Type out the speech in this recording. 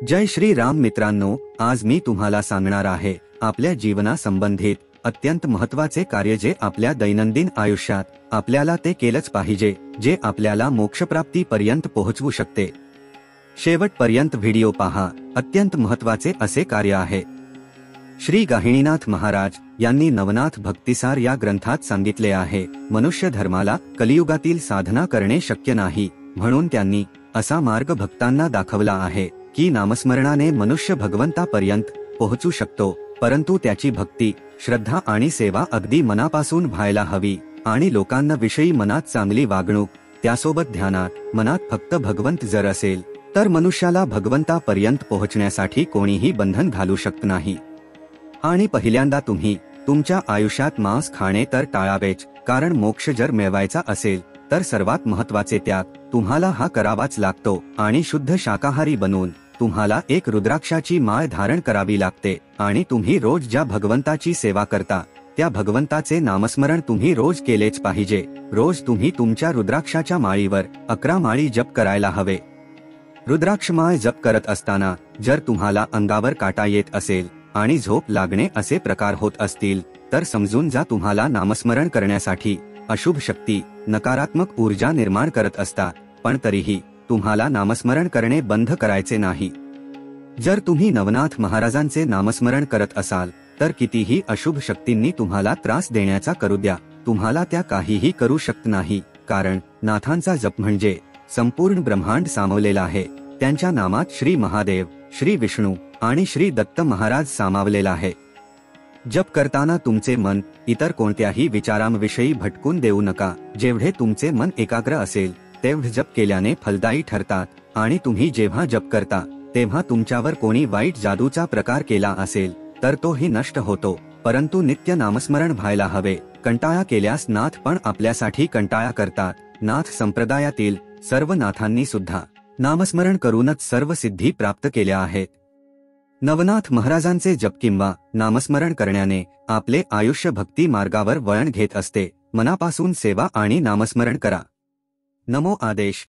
जय श्री राम मित्रांनो, आज मी तुम्हाला सांगणार आहे आपल्या जीवना संबंधित अत्यंत महत्त्वाचे कार्य जे आपल्या दैनंदिन आयुष्यात आपल्याला ते केलंच पाहिजे जे आपल्याला मोक्षप्राप्ती पर्यंत पोहोचवू शकते। शेवटपर्यंत व्हिडिओ पहा, अत्यंत महत्त्वाचे असे कार्य आहे। श्री गहिनीनाथ महाराज यांनी नवनाथ भक्तिसार या ग्रंथात सांगितले आहे, मनुष्य धर्माला कलियुगातील साधना करणे शक्य नाही, म्हणून त्यांनी असा मार्ग भक्तांना दाखवला आहे की नामस्मरणाने मनुष्य भगवंतापर्यंत पोहोचू शकतो, परंतु त्याची भक्ती, श्रद्धा आणि सेवा अगदी मनापासून व्हायला हवी आणि लोकांना विषयी मनात चांगली वागणूक, त्यासोबत ध्यानात मनात फक्त भगवंत जर असेल तर मनुष्याला भगवंतापर्यंत पोहोचण्यासाठी कोणीही बंधन घालू शकत नाही। आणि पहिल्यांदा तुम्ही तुमच्या आयुष्यात मांस खाणे तर टाळावेच, कारण मोक्ष जर मिळवायचा असेल तर सर्वात महत्त्वाचे त्यात तुम्हाला हा करावाच लागतो आणि शुद्ध शाकाहारी बनून तुम्हाला एक रुद्राक्षाची माळ धारण करावी लागते आणि तुम्ही रोज ज्या भगवंताची सेवा करता त्या भगवंताचे नामस्मरण तुम्ही रोज केलेच पाहिजे। रोज तुम्ही तुमच्या रुद्राक्षाच्या माळीवर 11 माळी जप करायला हवे। रुद्राक्ष माळ जप करत असताना जर तुम्हाला अंगावर काटा येत असेल आणि झोप लागणे असे प्रकार होत असतील तर समजून जा तुम्हाला नामस्मरण करण्यासाठी अशुभ शक्ती, नकारात्मक ऊर्जा निर्माण करत असतात, पण तरीही तुम्हाला नामस्मरण करणे बंद करायचे नाही। जर तुम्ही नवनाथ महाराजांचे नामस्मरण करत असाल तर कितीही अशुभ शक्तींनी तुम्हाला त्रास देण्याचा करू द्या, तुम्हाला त्या काहीही करू शकत नाही, कारण नाथांचा जप म्हणजे संपूर्ण ब्रह्मांड सामावलेला आहे। त्यांच्या नामात श्री महादेव, श्री विष्णू आणि श्री दत्त महाराज सामावलेला आहे। जप करताना तुमचे मन इतर कोणत्याही विचारांविषयी भटकून देऊ नका। जेवढे तुमचे मन एकाग्र असेल तेवढे जप केल्याने फलदायी ठरतात आणि तुम्ही जेव्हा जप करता तेव्हा तुमच्यावर कोणी वाईट जादूचा प्रकार केला असेल तर तोही नष्ट होतो, परंतु नित्य नामस्मरण व्हायला हवे। कंटाळा केल्यास नाथ पण आपल्यासाठी कंटाळा करतात। नाथ संप्रदायातील सर्व नाथांनी सुद्धा नामस्मरण करूनच सर्व सिद्धी प्राप्त केल्या आहेत। नवनाथ महाराजांचे जप किंवा नामस्मरण करण्याने आपले आयुष्य भक्ती मार्गावर वळण घेत असते। मनापासून सेवा आणि नामस्मरण करा। नमो आदेश।